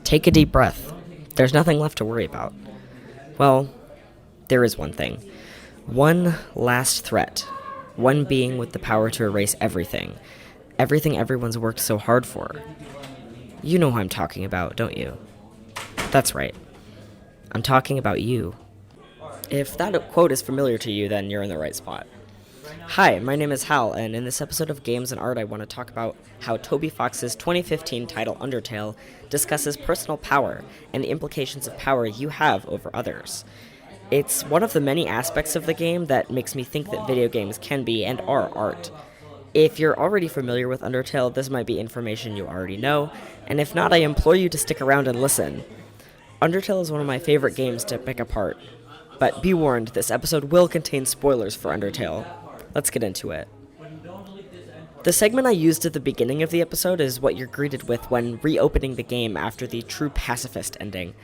Take a deep breath. There's nothing left to worry about. Well, there is one thing. One last threat. One being with the power to erase everything. Everything everyone's worked so hard for. You know who I'm talking about, don't you? That's right. I'm talking about you. If that quote is familiar to you, then you're in the right spot. Hi, my name is Hal, and in this episode of Games and Art, I want to talk about how Toby Fox's 2015 title Undertale discusses personal power and the implications of power you have over others. It's one of the many aspects of the game that makes me think that video games can be and are art. If you're already familiar with Undertale, this might be information you already know, and if not, I implore you to stick around and listen. Undertale is one of my favorite games to pick apart, but be warned, this episode will contain spoilers for Undertale. Let's get into it. The segment I used at the beginning of the episode is what you're greeted with when reopening the game after the true pacifist ending.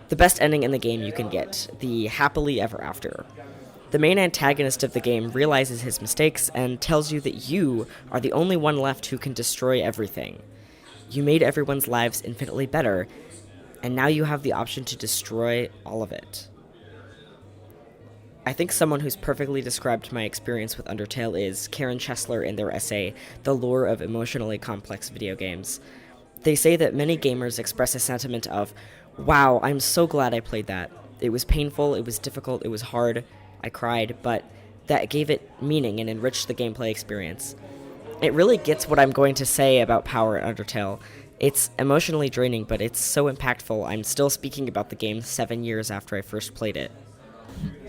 The best ending in the game you can get, the happily ever after. The main antagonist of the game realizes his mistakes and tells you that you are the only one left who can destroy everything. You made everyone's lives infinitely better, and now you have the option to destroy all of it. I think someone who's perfectly described my experience with Undertale is Karen Chesler in their essay, The Lure of Emotionally Complex Video Games. They say that many gamers express a sentiment of, wow, I'm so glad I played that. It was painful, it was difficult, it was hard, I cried, but that gave it meaning and enriched the gameplay experience. It really gets what I'm going to say about power in Undertale. It's emotionally draining, but it's so impactful, I'm still speaking about the game 7 years after I first played it.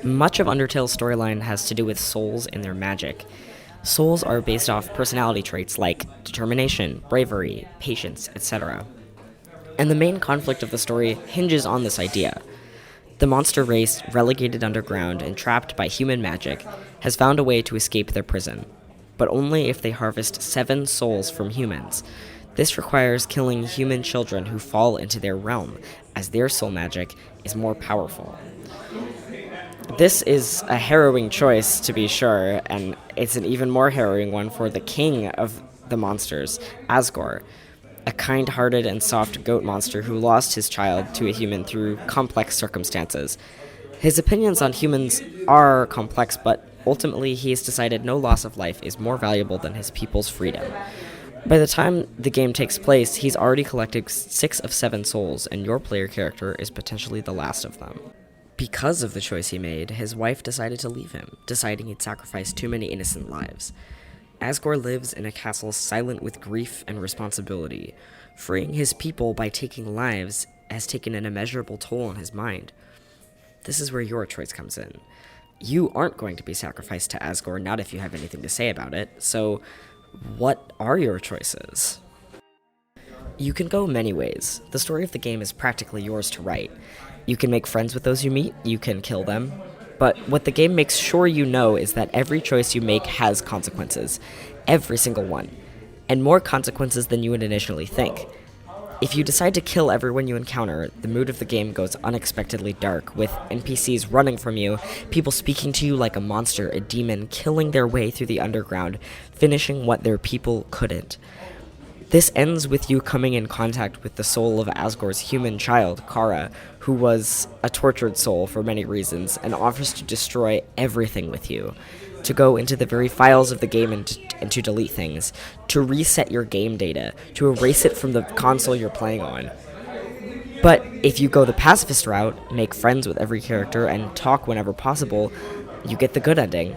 Much of Undertale's storyline has to do with souls and their magic. Souls are based off personality traits like determination, bravery, patience, etc. And the main conflict of the story hinges on this idea. The monster race, relegated underground and trapped by human magic, has found a way to escape their prison, but only if they harvest 7 souls from humans. This requires killing human children who fall into their realm, as their soul magic is more powerful. This is a harrowing choice, to be sure, and it's an even more harrowing one for the king of the monsters, Asgore, a kind-hearted and soft goat monster who lost his child to a human through complex circumstances. His opinions on humans are complex, but ultimately he has decided no loss of life is more valuable than his people's freedom. By the time the game takes place, he's already collected 6 of 7 souls, and your player character is potentially the last of them. Because of the choice he made, his wife decided to leave him, deciding he'd sacrificed too many innocent lives. Asgore lives in a castle silent with grief and responsibility. Freeing his people by taking lives has taken an immeasurable toll on his mind. This is where your choice comes in. You aren't going to be sacrificed to Asgore, not if you have anything to say about it, so what are your choices? You can go many ways. The story of the game is practically yours to write. You can make friends with those you meet, you can kill them, but what the game makes sure you know is that every choice you make has consequences. Every single one. And more consequences than you would initially think. If you decide to kill everyone you encounter, the mood of the game goes unexpectedly dark, with NPCs running from you, people speaking to you like a monster, a demon, killing their way through the underground, finishing what their people couldn't. This ends with you coming in contact with the soul of Asgore's human child, Kara, who was a tortured soul for many reasons, and offers to destroy everything with you, to go into the very files of the game and to delete things, to reset your game data, to erase it from the console you're playing on. But if you go the pacifist route, make friends with every character, and talk whenever possible, you get the good ending.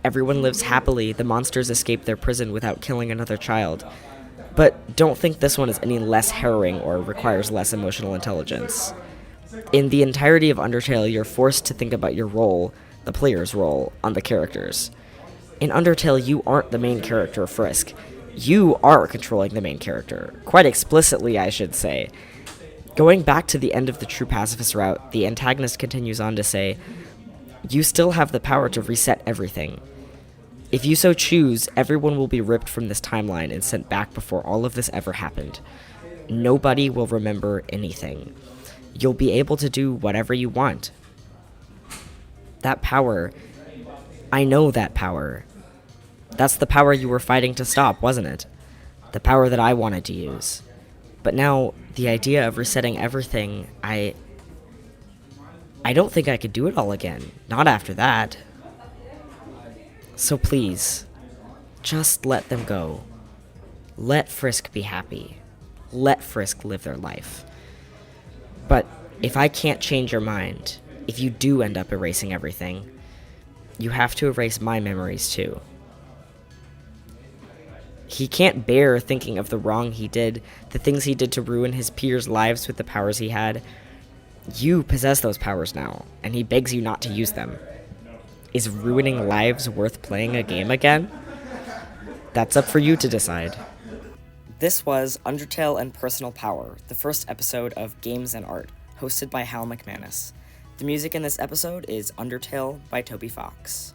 Everyone lives happily, the monsters escape their prison without killing another child. But don't think this one is any less harrowing or requires less emotional intelligence. In the entirety of Undertale, you're forced to think about your role, the player's role, on the characters. In Undertale, you aren't the main character, Frisk. You are controlling the main character. Quite explicitly, I should say. Going back to the end of the true pacifist route, the antagonist continues on to say, you still have the power to reset everything. If you so choose, everyone will be ripped from this timeline and sent back before all of this ever happened. Nobody will remember anything. You'll be able to do whatever you want. That power, I know that power. That's the power you were fighting to stop, wasn't it? The power that I wanted to use. But now, the idea of resetting everything, I don't think I could do it all again. Not after that. So please, just let them go. Let Frisk be happy. Let Frisk live their life. But if I can't change your mind, if you do end up erasing everything, you have to erase my memories too. He can't bear thinking of the wrong he did, the things he did to ruin his peers' lives with the powers he had. You possess those powers now, and he begs you not to use them. Is ruining lives worth playing a game again? That's up for you to decide. This was Undertale and Personal Power, the first episode of Games and Art, hosted by Hal McManus. The music in this episode is Undertale by Toby Fox.